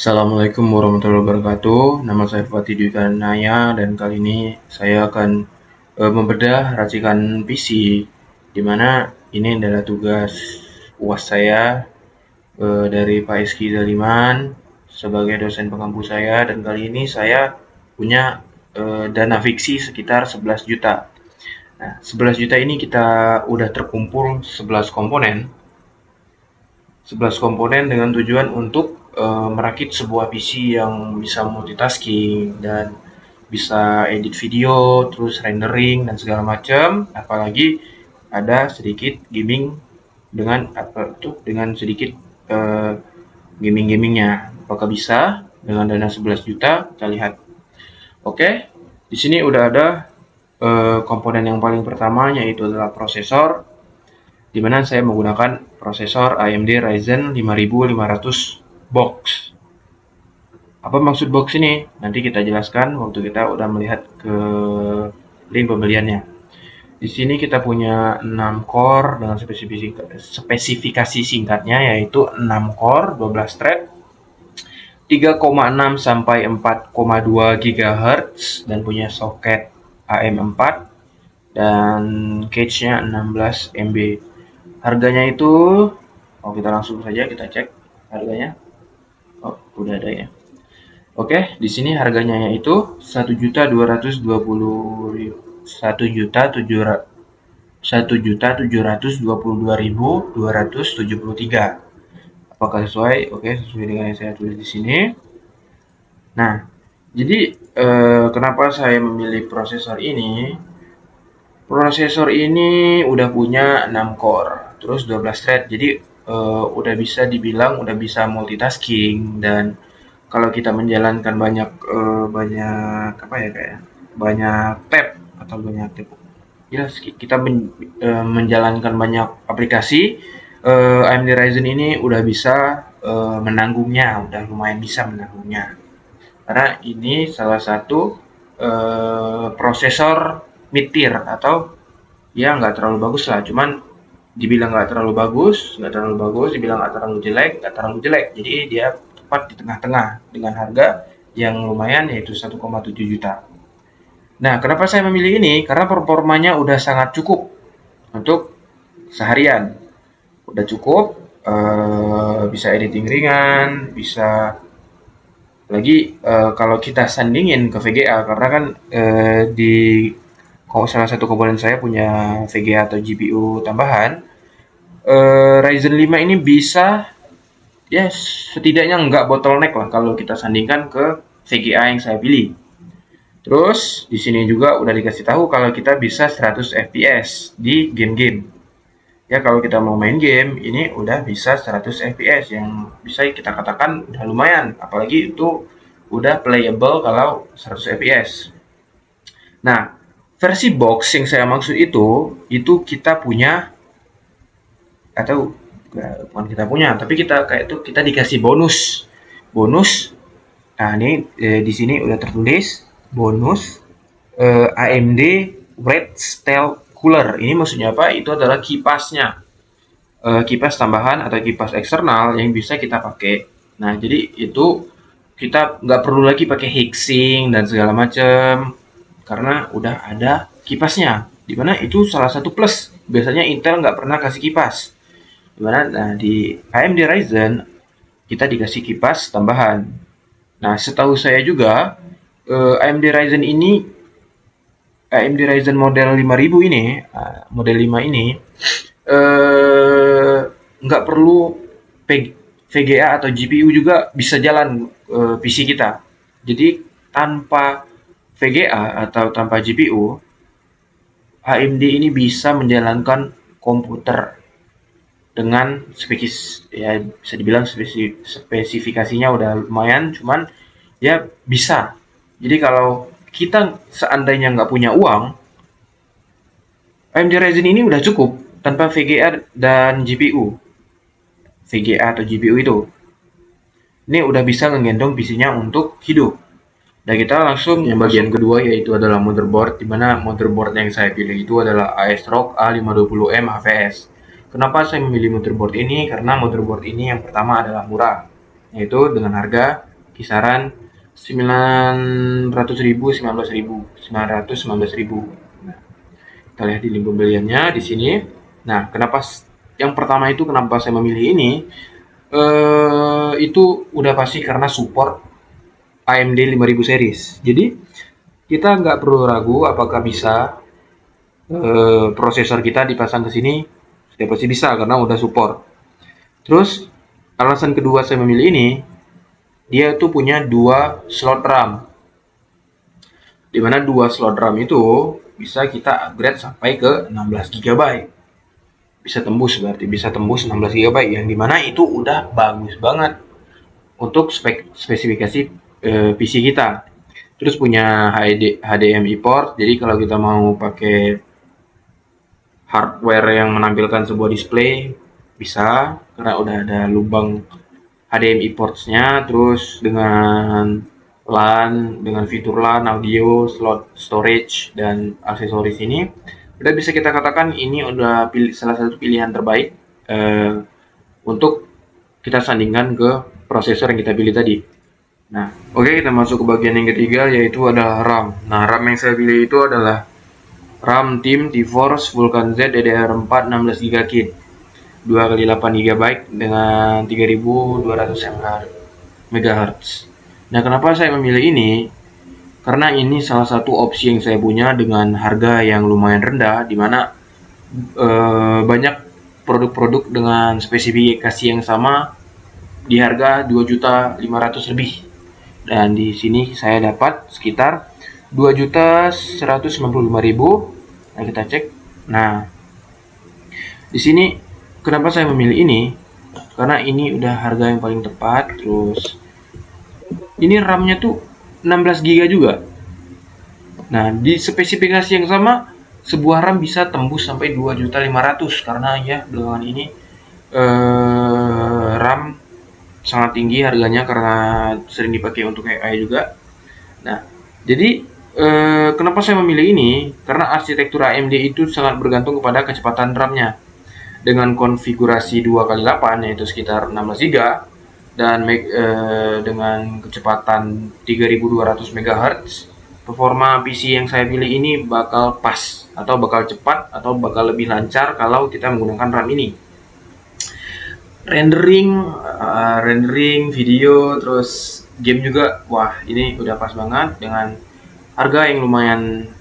Assalamualaikum warahmatullahi wabarakatuh. Nama saya Fatih Dwi Kanaya dan kali ini saya akan membedah racikan PC, di mana ini adalah tugas UAS saya dari Pak Eski Daliman sebagai dosen pengampu saya, dan kali ini saya punya dana fiksi sekitar 11 juta. Nah, 11 juta ini kita udah terkumpul 11 komponen dengan tujuan untuk merakit sebuah PC yang bisa multitasking dan bisa edit video, terus rendering dan segala macam. Apalagi ada sedikit gaming dengan sedikit uh, gamingnya. Apakah bisa dengan dana 11 juta? Kita lihat. Oke, di sini udah ada komponen yang paling pertama, yaitu adalah prosesor, di mana saya menggunakan prosesor AMD Ryzen 5500 box. Apa maksud box ini? Nanti kita jelaskan waktu kita udah melihat ke link pembeliannya. Di sini kita punya 6 core dengan spesifikasi singkatnya, yaitu 6 core, 12 thread, 3,6 sampai 4,2 GHz, dan punya soket AM4 dan cache-nya 16 MB. Harganya itu, kita langsung saja kita cek harganya. Udah ada ya. Oke, di sini harganya yaitu 1.722.273. Apakah sesuai? Oke, sesuai dengan yang saya tulis di sini. Nah, jadi kenapa saya memilih prosesor ini? Prosesor ini udah punya 6 core, terus 12 thread. Jadi udah bisa dibilang udah bisa multitasking, dan kalau kita menjalankan banyak tab atau banyak tab, ya kita menjalankan banyak aplikasi, AMD Ryzen ini udah bisa menanggungnya, udah lumayan bisa menanggungnya. Karena ini salah satu prosesor mid tier, atau ya nggak terlalu bagus lah, cuman dibilang nggak terlalu bagus, dibilang nggak terlalu jelek, jadi dia tepat di tengah-tengah dengan harga yang lumayan, yaitu 1,7 juta. Nah, kenapa saya memilih ini? Karena performanya udah sangat cukup untuk seharian, udah cukup, bisa editing ringan, bisa lagi kalau kita sandingin ke VGA, karena kan di salah satu komponen saya punya VGA atau GPU tambahan. Ryzen 5 ini bisa, ya setidaknya nggak bottleneck lah kalau kita sandingkan ke VGA yang saya pilih. Terus di sini juga udah dikasih tahu kalau kita bisa 100 FPS di game-game. Ya, kalau kita mau main game ini udah bisa 100 FPS, yang bisa kita katakan udah lumayan, apalagi itu udah playable kalau 100 FPS. Nah, versi box yang saya maksud itu kita punya, atau bukan kita punya, tapi kita dikasih bonus. Nah, ini di sini udah tertulis bonus AMD Red Steel Cooler. Ini maksudnya apa? Itu adalah kipasnya, kipas tambahan atau kipas eksternal yang bisa kita pakai. Nah, jadi itu kita nggak perlu lagi pakai heatsink dan segala macam, karena udah ada kipasnya. Dimana itu salah satu plus. Biasanya Intel nggak pernah kasih kipas. Dimana, nah, di AMD Ryzen kita dikasih kipas tambahan. Nah, setahu saya juga AMD Ryzen model 5000 ini, model 5 ini nggak perlu VGA atau GPU juga bisa jalan PC kita. Jadi tanpa VGA atau tanpa GPU, AMD ini bisa menjalankan komputer dengan ya bisa dibilang spesifikasinya udah lumayan, cuman ya bisa. Jadi kalau kita seandainya nggak punya uang, AMD Ryzen ini udah cukup tanpa VGA dan GPU. VGA atau GPU itu ini udah bisa ngegendong PC-nya untuk hidup. Dan kita langsung yang bagian kedua, yaitu adalah motherboard, di mana motherboard yang saya pilih itu adalah ASRock A520M HVS. Kenapa saya memilih motherboard ini? Karena motherboard ini yang pertama adalah murah, yaitu dengan harga kisaran 900.000, 919.000. Nah, kita lihat di link pembeliannya di sini. Nah, yang pertama itu kenapa saya memilih ini? Itu udah pasti karena support AMD 5000 series. Jadi kita nggak perlu ragu apakah bisa prosesor kita dipasang ke sini. Sudah pasti bisa karena udah support. Terus alasan kedua saya memilih ini, dia tuh punya 2 slot RAM. Dimana 2 slot RAM itu bisa kita upgrade sampai ke 16 GB. Bisa tembus, berarti bisa tembus 16 GB, yang dimana itu udah bagus banget untuk spesifikasi PC kita. Terus punya HDMI port, jadi kalau kita mau pakai hardware yang menampilkan sebuah display bisa, karena udah ada lubang HDMI ports-nya. Terus dengan LAN, dengan fitur LAN, audio, slot storage, dan aksesoris ini udah bisa kita katakan ini udah salah satu pilihan terbaik untuk kita sandingkan ke prosesor yang kita pilih tadi. Nah, oke, kita masuk ke bagian yang ketiga, yaitu adalah RAM. Nah, RAM yang saya pilih itu adalah RAM Tim T-Force Vulkan Z DDR4 16 GB kit 2x8 GB dengan 3200 MHz. Nah, kenapa saya memilih ini? Karena ini salah satu opsi yang saya punya dengan harga yang lumayan rendah, di mana banyak produk-produk dengan spesifikasi yang sama di harga 2.500.000 lebih. Dan di sini saya dapat sekitar 2.195.000. Nah, kita cek. Nah, di sini kenapa saya memilih ini? Karena ini udah harga yang paling tepat. Terus ini RAM-nya tuh 16 GB juga. Nah, di spesifikasi yang sama, sebuah RAM bisa tembus sampai 2.500.000, karena ya belakangan ini RAM sangat tinggi harganya karena sering dipakai untuk AI juga. Nah, jadi kenapa saya memilih ini? Karena arsitektur AMD itu sangat bergantung kepada kecepatan RAM-nya. Dengan konfigurasi 2x8 yaitu sekitar 16 GB dan dengan kecepatan 3200 MHz, performa PC yang saya pilih ini bakal pas, atau bakal cepat, atau bakal lebih lancar kalau kita menggunakan RAM ini. Rendering video, terus game juga, wah ini udah pas banget dengan harga yang lumayan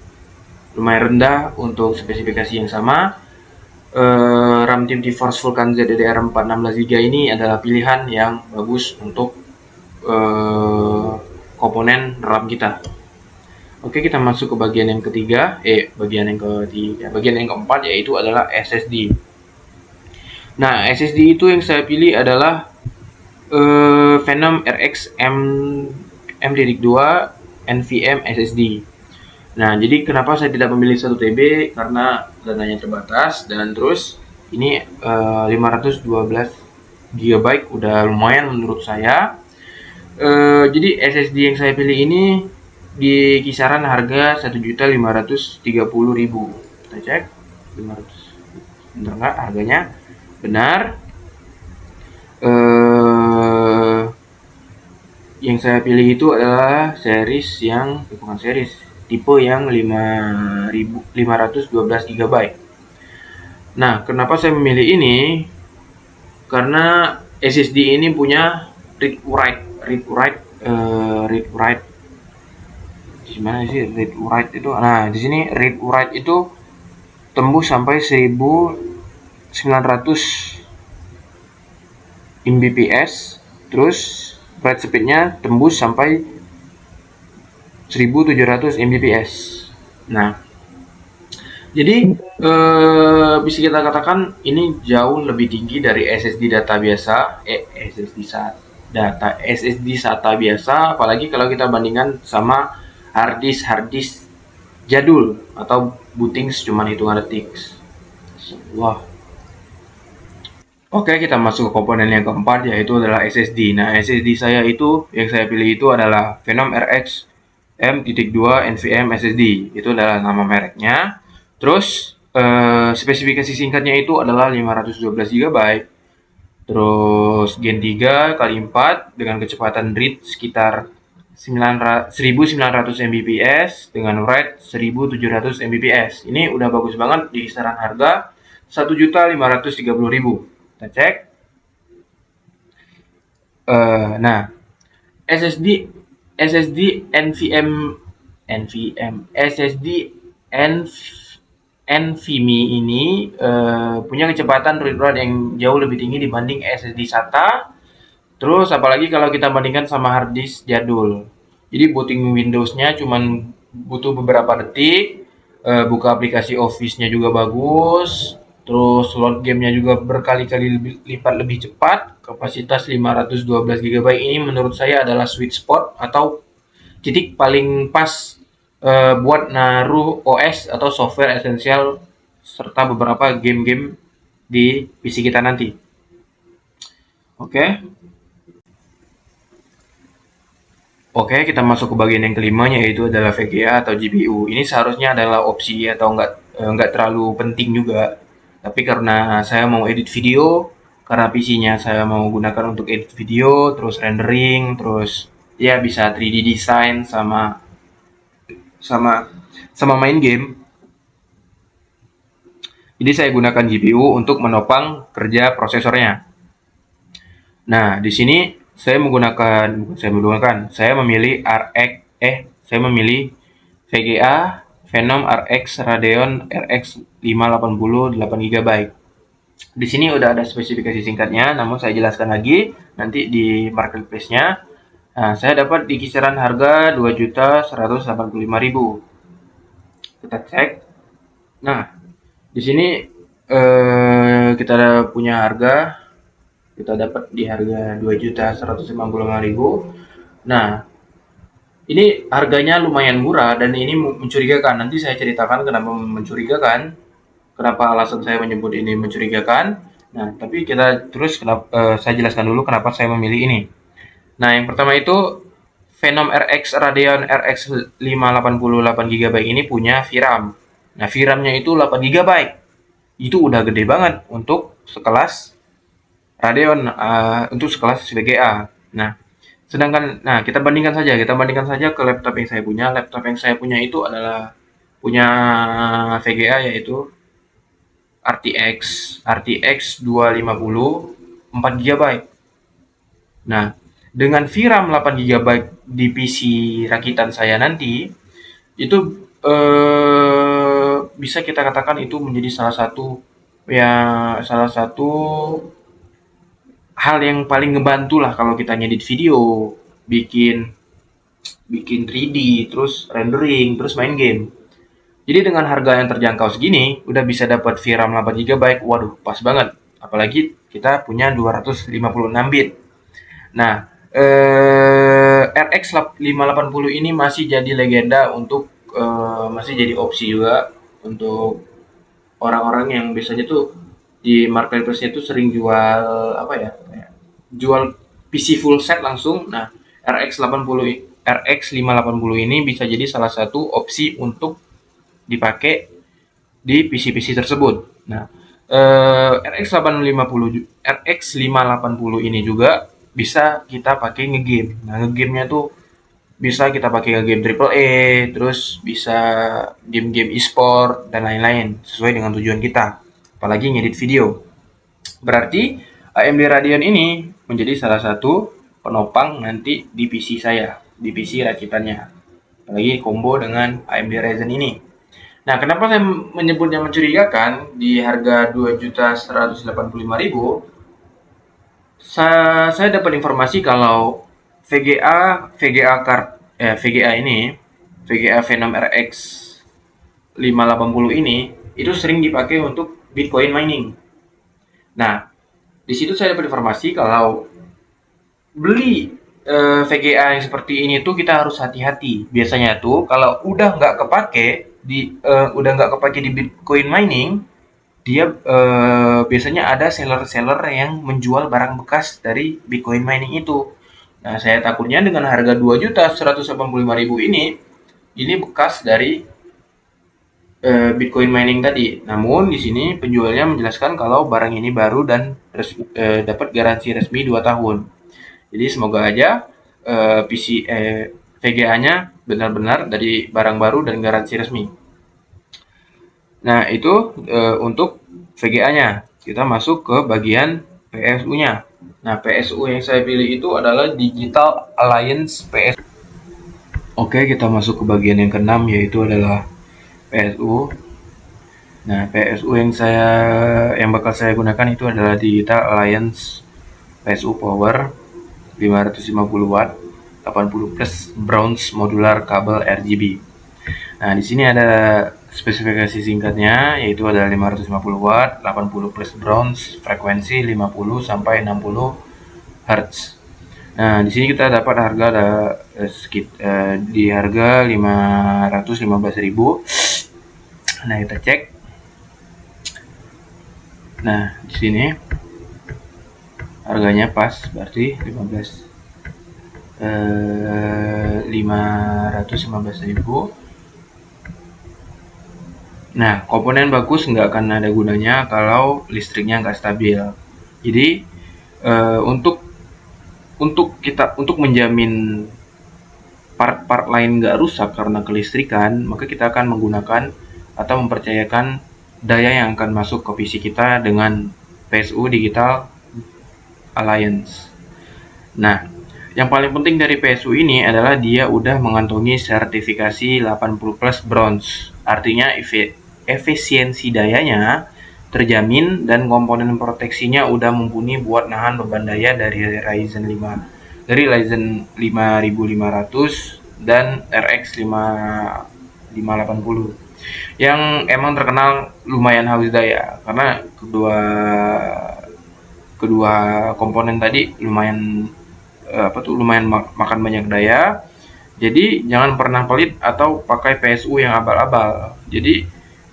rendah untuk spesifikasi yang sama. RAM Tim T-Force Vulkan Z DDR4 16 GB ini adalah pilihan yang bagus untuk komponen RAM kita. Oke, kita masuk ke bagian yang ketiga, bagian yang keempat, yaitu adalah SSD. Nah, SSD itu yang saya pilih adalah Phenom RX M.2 NVMe SSD. Nah, jadi kenapa saya tidak memilih 1 TB? Karena dananya terbatas, dan terus ini 512 GB udah lumayan menurut saya. Jadi SSD yang saya pilih ini di kisaran harga 1.530.000. Kita cek 500. Benar nggak harganya? Benar. Yang saya pilih itu adalah tipe yang 512 GB. Nah, kenapa saya memilih ini? Karena SSD ini punya read write. Di mana sih read write itu? Nah, di sini read write itu tembus sampai 1900 Mbps, terus write speednya tembus sampai 1700 Mbps. Nah, jadi bisa kita katakan ini jauh lebih tinggi dari SSD data biasa, SSD SATA biasa, apalagi kalau kita bandingkan sama hard disk jadul atau bootings cuman hitungan detik. Wah. Oke, kita masuk ke komponen yang keempat, yaitu adalah SSD. Nah, SSD saya itu yang saya pilih itu adalah Phenom RX M.2 NVMe SSD. Itu adalah nama mereknya. Terus spesifikasi singkatnya itu adalah 512 GB. Terus Gen 3 kali 4 dengan kecepatan read sekitar 1900 Mbps dengan write 1700 Mbps. Ini udah bagus banget di kisaran harga 1.530.000. Kita cek. Nah, SSD SSD NVMe ini punya kecepatan read write yang jauh lebih tinggi dibanding SSD SATA. Terus apalagi kalau kita bandingkan sama hard disk jadul. Jadi booting Windows-nya cuman butuh beberapa detik, buka aplikasi Office-nya juga bagus, terus load gamenya juga berkali-kali lipat lebih cepat. Kapasitas 512 GB ini menurut saya adalah sweet spot atau titik paling pas buat naruh OS atau software esensial serta beberapa game-game di PC kita nanti. Oke. Oke, kita masuk ke bagian yang kelimanya, yaitu adalah VGA atau GPU. Ini seharusnya adalah opsi atau nggak terlalu penting juga. Tapi karena saya mau edit video, karena PC-nya saya mau gunakan untuk edit video, terus rendering, terus ya bisa 3D design sama sama sama main game. Jadi saya gunakan GPU untuk menopang kerja prosesornya. Nah, di sini saya memilih VGA Phenom RX Radeon RX 580 8 GB. Di sini udah ada spesifikasi singkatnya, namun saya jelaskan lagi nanti di marketplace-nya. Nah, saya dapat di kisaran harga 2.185.000. Kita cek. Nah, di sini kita punya harga, kita dapat di harga 2.195.000. Nah, ini harganya lumayan murah dan ini mencurigakan. Nanti saya ceritakan kenapa mencurigakan, kenapa alasan saya menyebut ini mencurigakan. Nah, tapi kita terus saya jelaskan dulu kenapa saya memilih ini. Nah, yang pertama itu Phenom RX Radeon RX 580 8 GB ini punya VRAM. Nah, VRAM-nya itu 8 GB. Itu udah gede banget untuk sekelas Radeon, untuk sekelas VGA. Nah, kita bandingkan saja ke laptop yang saya punya. Laptop yang saya punya itu adalah punya VGA, yaitu RTX 250 4 GB. Nah, dengan VRAM 8 GB di PC rakitan saya nanti, itu bisa kita katakan itu menjadi salah satu hal yang paling ngebantu lah kalau kita ngedit video, bikin 3D, terus rendering, terus main game. Jadi dengan harga yang terjangkau segini, udah bisa dapat VRAM 8 GB, waduh pas banget. Apalagi kita punya 256 bit. Nah, RX 580 ini masih jadi legenda masih jadi opsi juga untuk orang-orang yang biasanya tuh di marketplace itu sering jual jual PC full set langsung. Nah, RX 580 ini bisa jadi salah satu opsi untuk dipakai di PC-PC tersebut. Nah, RX 580 ini juga bisa kita pakai ngegame. Nah, ngegamenya tuh bisa kita pakai ngegame AAA, terus bisa game-game e-sport dan lain-lain sesuai dengan tujuan kita. Apalagi ngedit video. Berarti AMD Radeon ini menjadi salah satu penopang nanti di PC saya, di PC rakitannya. Apalagi combo dengan AMD Ryzen ini. Nah, kenapa saya menyebutnya mencurigakan di harga 2.185.000? Saya dapat informasi kalau VGA Phenom RX 580 ini itu sering dipakai untuk Bitcoin mining. Nah, di situ saya dapat informasi kalau beli VGA yang seperti ini tuh kita harus hati-hati. Biasanya tuh kalau udah nggak kepake di Bitcoin mining, dia biasanya ada seller-seller yang menjual barang bekas dari Bitcoin mining itu. Nah, saya takutnya dengan harga 2.185.000 ini bekas dari Bitcoin mining tadi. Namun di sini penjualnya menjelaskan kalau barang ini baru dan dapat garansi resmi 2 tahun. Jadi semoga aja VGA-nya benar-benar dari barang baru dan garansi resmi. Nah, itu untuk VGA-nya. Kita masuk ke bagian PSU-nya. Nah, PSU yang saya pilih itu adalah Digital Alliance PSU. Oke, kita masuk ke bagian yang keenam, yaitu adalah PSU. Nah, PSU yang bakal saya gunakan itu adalah Digital Alliance PSU Power 550 watt 80 plus bronze modular kabel RGB. Nah, di sini ada spesifikasi singkatnya, yaitu ada 550 watt 80 plus bronze, frekuensi 50 sampai 60 Hz. Nah, di sini kita dapat harga di harga 515.000. Nah, kita cek. Nah, di sini harganya pas, berarti 515.000. Nah, komponen bagus nggak akan ada gunanya kalau listriknya nggak stabil. Jadi untuk menjamin part-part lain nggak rusak karena kelistrikan, maka kita akan menggunakan atau mempercayakan daya yang akan masuk ke PC kita dengan PSU Digital Alliance. Nah, yang paling penting dari PSU ini adalah dia udah mengantongi sertifikasi 80 plus bronze. Artinya efisiensi dayanya terjamin dan komponen proteksinya udah mumpuni buat nahan beban daya dari Ryzen 5500 dan RX 5580 yang emang terkenal lumayan haus daya, karena kedua komponen tadi lumayan makan banyak daya. Jadi jangan pernah pelit atau pakai PSU yang abal-abal. Jadi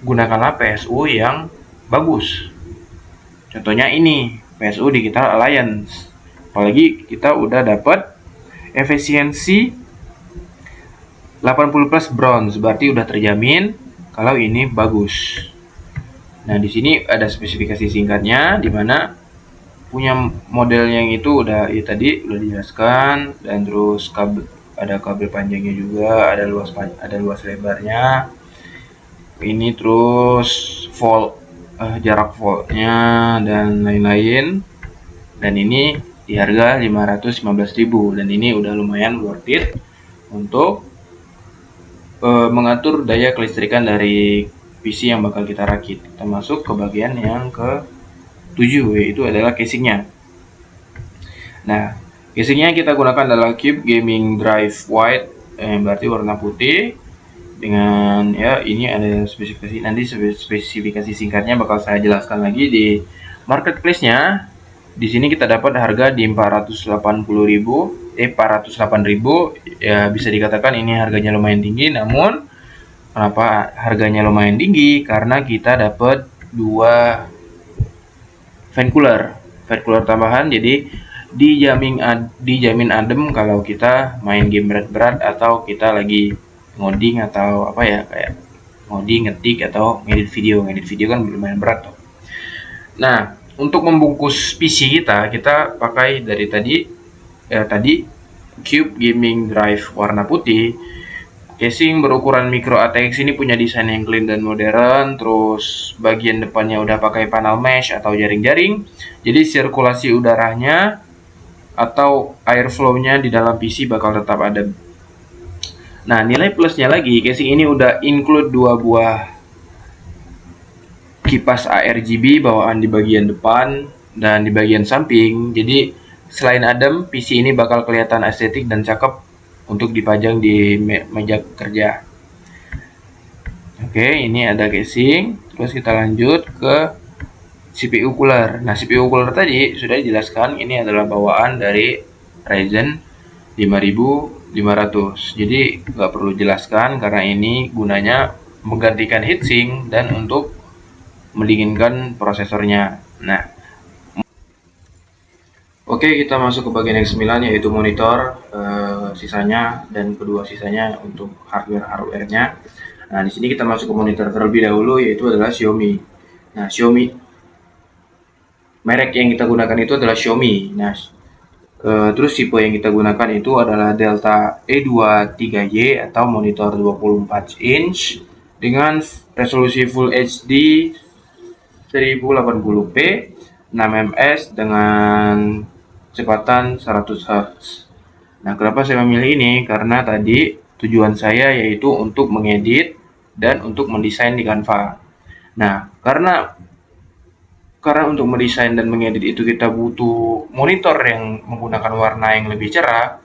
gunakanlah PSU yang bagus. Contohnya ini PSU Digital Alliance. Apalagi kita udah dapat efisiensi 80 plus bronze, berarti udah terjamin kalau ini bagus. Nah, di sini ada spesifikasi singkatnya, di mana punya model yang itu udah tadi udah dijelaskan, dan terus ada kabel panjangnya juga, ada luas lebarnya. Ini terus jarak voltnya dan lain-lain. Dan ini di harga 515.000, dan ini udah lumayan worth it untuk mengatur daya kelistrikan dari PC yang bakal kita rakit. Kita masuk ke bagian yang ke-7, yaitu adalah casingnya. Nah, casingnya kita gunakan adalah Cube Gaming Drive White, berarti warna putih. Dengan ini ada spesifikasi, nanti spesifikasi singkatnya bakal saya jelaskan lagi di marketplace-nya. Di sini kita dapat harga di 408.000, ya bisa dikatakan ini harganya lumayan tinggi. Namun kenapa harganya lumayan tinggi? Karena kita dapat 2 fan cooler tambahan, jadi dijamin adem kalau kita main game berat-berat atau kita lagi ngoding atau kayak ngoding, ngetik atau ngedit video kan lumayan berat tuh. Nah, untuk membungkus PC kita pakai dari tadi Cube Gaming Drive warna putih. Casing berukuran micro ATX ini punya desain yang clean dan modern. Terus bagian depannya udah pakai panel mesh atau jaring-jaring, jadi sirkulasi udaranya atau airflow-nya di dalam PC bakal tetap ada. Nah, nilai plusnya lagi, casing ini udah include 2 buah kipas ARGB bawaan di bagian depan dan di bagian samping. Jadi selain adem, PC ini bakal kelihatan estetik dan cakep untuk dipajang di meja kerja. Oke, ini ada casing. Terus kita lanjut ke CPU cooler. Nah, CPU cooler tadi sudah dijelaskan, ini adalah bawaan dari Ryzen 5500. Jadi nggak perlu jelaskan karena ini gunanya menggantikan heatsink dan untuk mendinginkan prosesornya. Nah, oke, kita masuk ke bagian yang ke-9, yaitu monitor. Sisanya dan kedua sisanya untuk hardware-nya. Nah, di sini kita masuk ke monitor terlebih dahulu, yaitu adalah Xiaomi. Nah, Xiaomi, merek yang kita gunakan itu adalah Xiaomi. Nah, terus tipe yang kita gunakan itu adalah Delta E23Y atau monitor 24 inch dengan resolusi Full HD 1080p 6ms dengan kecepatan 100 Hz. Nah, kenapa saya memilih ini? Karena tadi tujuan saya yaitu untuk mengedit dan untuk mendesain di Canva. Nah, karena untuk mendesain dan mengedit itu kita butuh monitor yang menggunakan warna yang lebih cerah,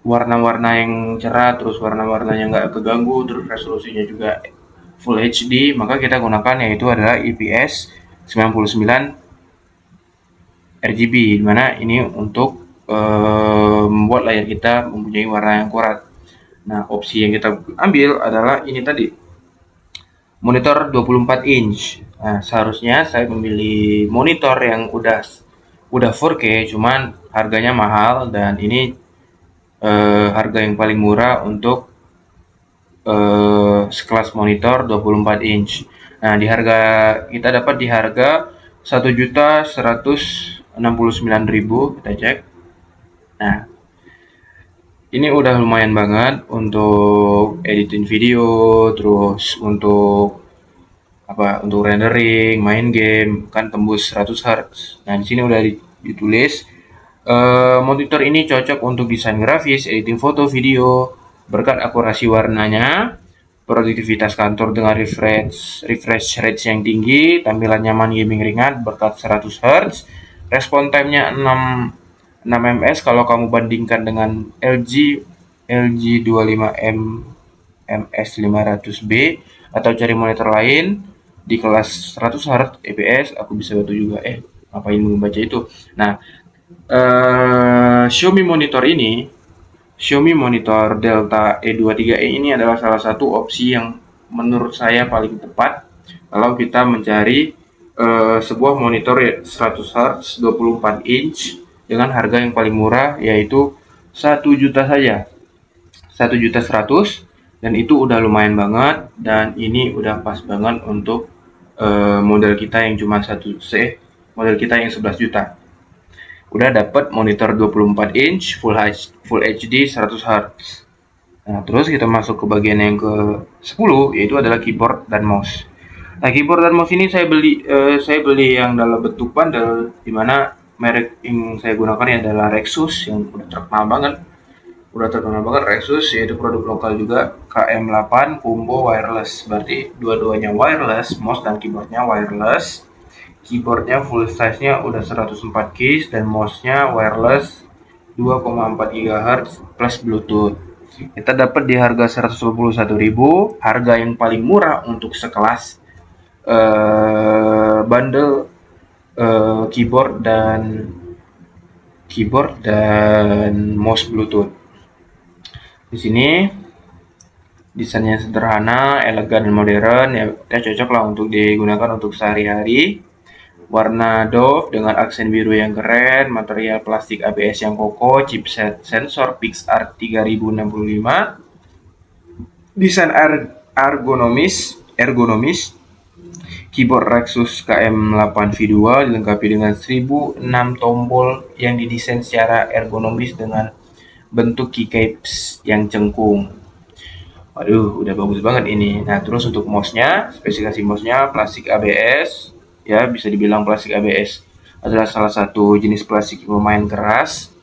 warna-warna yang cerah, terus warna-warnanya nggak keganggu, terus resolusinya juga Full HD, maka kita gunakan yaitu adalah IPS 99 RGB, dimana ini untuk membuat layar kita mempunyai warna yang akurat. Nah, opsi yang kita ambil adalah ini tadi, monitor 24 inch. Nah, seharusnya saya memilih monitor yang udah 4K, cuman harganya mahal dan ini harga yang paling murah untuk sekelas monitor 24 inch. Nah, kita dapat di harga 1.169.000, kita cek. Nah, ini udah lumayan banget untuk editing video, terus untuk rendering, main game, kan tembus 100 Hz. Nah, di sini udah ditulis monitor ini cocok untuk desain grafis, editing foto, video, berkat akurasi warnanya, produktivitas kantor dengan refresh rate yang tinggi, tampilan nyaman gaming ringan berkat 100 Hz, respon time-nya 6ms kalau kamu bandingkan dengan LG 25M MS500B atau cari monitor lain di kelas 100 Hz EPS, aku bisa bantu juga. Ngapain membaca itu? Nah, Xiaomi monitor Delta E23E ini adalah salah satu opsi yang menurut saya paling tepat kalau kita mencari sebuah monitor 100 Hz 24 inch dengan harga yang paling murah, yaitu 1 juta saja, 1.100.000, dan itu udah lumayan banget, dan ini udah pas banget untuk model kita yang cuma model kita yang 11 juta. Udah dapat monitor 24 inch Full HD 100 Hz. Nah, terus kita masuk ke bagian yang ke-10, yaitu adalah keyboard dan mouse. Nah, keyboard dan mouse ini saya beli yang dalam bentuk bundle, dimana merek yang saya gunakan adalah Rexus, yang udah terkenal banget Rexus, yaitu produk lokal juga, KM8 combo wireless, berarti dua-duanya wireless, mouse dan keyboardnya wireless. Keyboardnya full size-nya udah 104 keys dan mouse-nya wireless 2,4 GHz plus Bluetooth. Kita dapat di harga 121.000, harga yang paling murah untuk sekelas bundle keyboard dan mouse Bluetooth. Di sini desainnya sederhana, elegan dan modern, ya cocok lah untuk digunakan untuk sehari-hari. Warna doff dengan aksen biru yang keren, material plastik ABS yang kokoh, chipset sensor Pixar 3065, desain ergonomis, keyboard Rexus KM8 V2 dilengkapi dengan 1006 tombol yang didesain secara ergonomis dengan bentuk keycaps yang cengkung. Waduh, udah bagus banget ini. Nah, terus untuk mouse-nya, spesifikasi mouse-nya plastik ABS, ya bisa dibilang plastik ABS adalah salah satu jenis plastik yang lumayan keras.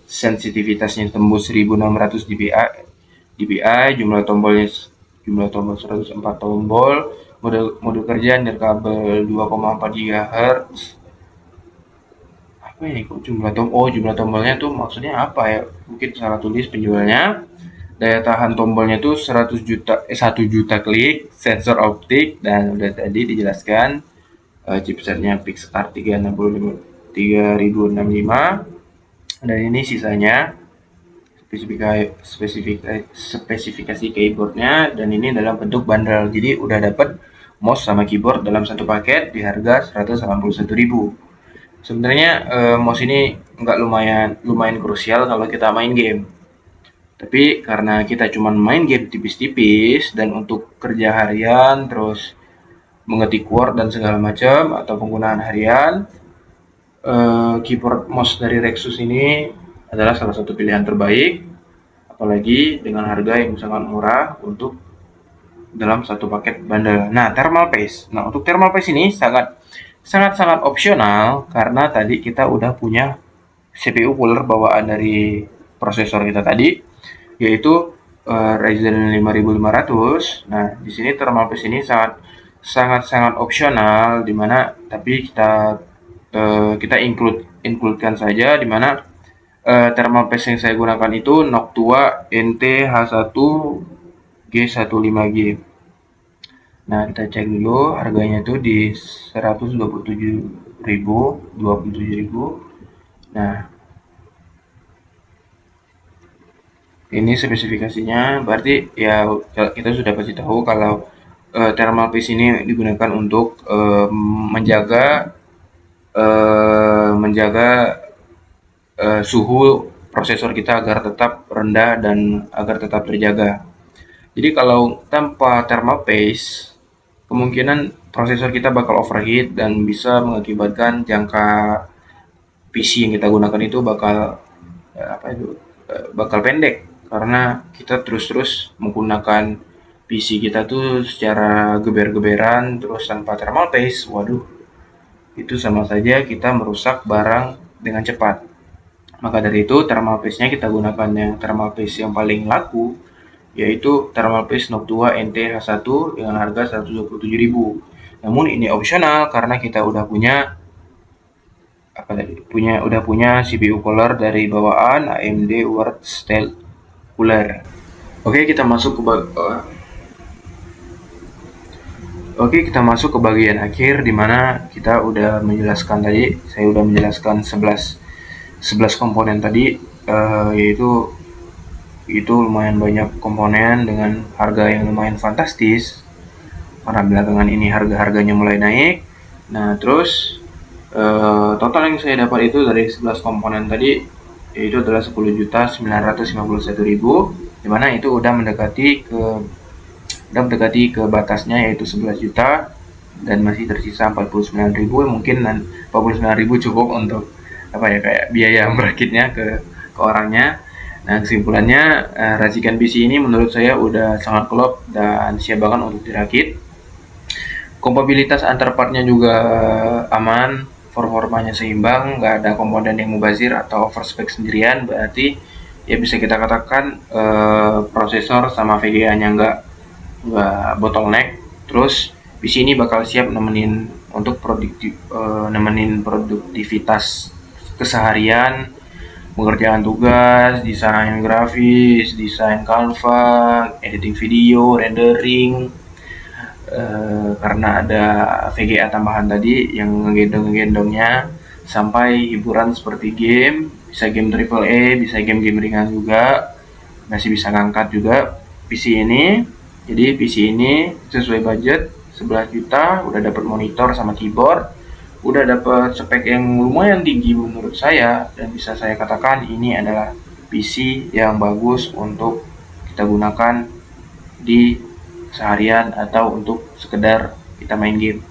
Sensitivitasnya tembus 1600 dpi, jumlah tombol 104 tombol, mode kerja nirkabel 2,4 GHz. Apa ini kok jumlah tombolnya tuh maksudnya apa ya? Mungkin salah tulis penjualnya. Daya tahan tombolnya tuh 1 juta klik, sensor optik, dan udah tadi dijelaskan chipsetnya Pixar 3065, dan ini sisanya spesifikasi keyboardnya, dan ini dalam bentuk bundle, jadi udah dapat mouse sama keyboard dalam satu paket di harga 181.000. Sebenarnya mouse ini lumayan krusial kalau kita main game. Tapi karena kita cuma main game tipis-tipis dan untuk kerja harian, terus mengetik Word dan segala macam atau penggunaan harian, keyboard mouse dari Rexus ini adalah salah satu pilihan terbaik, apalagi dengan harga yang sangat murah untuk dalam satu paket bundle. Nah, thermal paste. Nah, untuk thermal paste ini sangat opsional karena tadi kita udah punya CPU cooler bawaan dari prosesor kita tadi, yaitu Ryzen 5500. Nah, di sini thermal paste ini sangat opsional, dimana tapi kita includekan saja, dimana thermal paste yang saya gunakan itu Noctua NT-H1 G15G. Nah, kita cek dulu harganya itu di 127.000. Nah, ini spesifikasinya, berarti ya kita sudah pasti tahu kalau thermal paste ini digunakan untuk menjaga suhu prosesor kita agar tetap rendah dan agar tetap terjaga. Jadi kalau tanpa thermal paste, kemungkinan prosesor kita bakal overheat dan bisa mengakibatkan jangka PC yang kita gunakan itu bakal pendek karena kita terus menggunakan PC kita tuh secara geber-geberan terus tanpa thermal paste. Waduh, itu sama saja kita merusak barang dengan cepat. Maka dari itu thermal paste-nya kita gunakan yang thermal paste yang paling laku, yaitu thermal paste Noctua NT-H1 dengan harga 127.000. Namun ini opsional karena kita udah punya CPU cooler dari bawaan AMD Word Style Cooler. Oke, kita masuk ke bagian akhir, dimana kita udah menjelaskan tadi, saya udah menjelaskan 11 komponen tadi, yaitu itu lumayan banyak komponen dengan harga yang lumayan fantastis karena belakangan ini harganya mulai naik. Nah, terus total yang saya dapat itu dari 11 komponen tadi yaitu adalah 10.951.000, dimana itu udah mendekati ke batasnya, yaitu 11 juta, dan masih tersisa 49.000. Mungkin 49.000 cukup untuk kayak biaya merakitnya ke orangnya. Nah, kesimpulannya racikan PC ini menurut saya udah sangat klop dan siap banget untuk dirakit. Kompatibilitas antar partnya juga aman, performanya seimbang, nggak ada komponen yang mubazir atau overspec sendirian. Berarti ya bisa kita katakan prosesor sama VGA-nya nggak bottleneck. Terus PC ini bakal siap nemenin produktivitas keseharian, pengerjaan tugas, desain grafis, desain Canva, editing video, rendering. Karena ada VGA tambahan tadi yang ngegendongnya, sampai hiburan seperti game, bisa game AAA, bisa game-game ringan juga, masih bisa ngangkat juga PC ini. Jadi PC ini sesuai budget 11 juta, udah dapat monitor sama keyboard, udah dapat spek yang lumayan tinggi menurut saya, dan bisa saya katakan ini adalah PC yang bagus untuk kita gunakan di seharian atau untuk sekedar kita main game.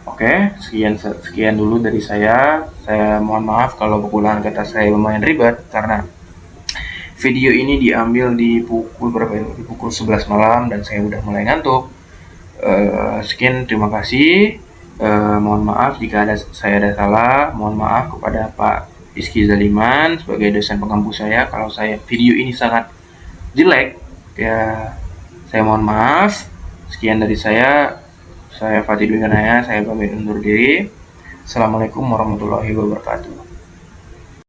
Oke, sekian dulu dari saya. Saya mohon maaf kalau penggunaan kata saya lumayan ribet karena video ini diambil di pukul 11 malam dan saya udah mulai ngantuk. Sekian, terima kasih. Mohon maaf jika saya ada salah. Mohon maaf kepada Pak Rizky Zaliman sebagai dosen pengampu saya kalau video ini sangat jelek. Ya, saya mohon maaf. Sekian dari saya Fatih Dwi Ganaya, saya pamit undur diri. Assalamualaikum warahmatullahi wabarakatuh.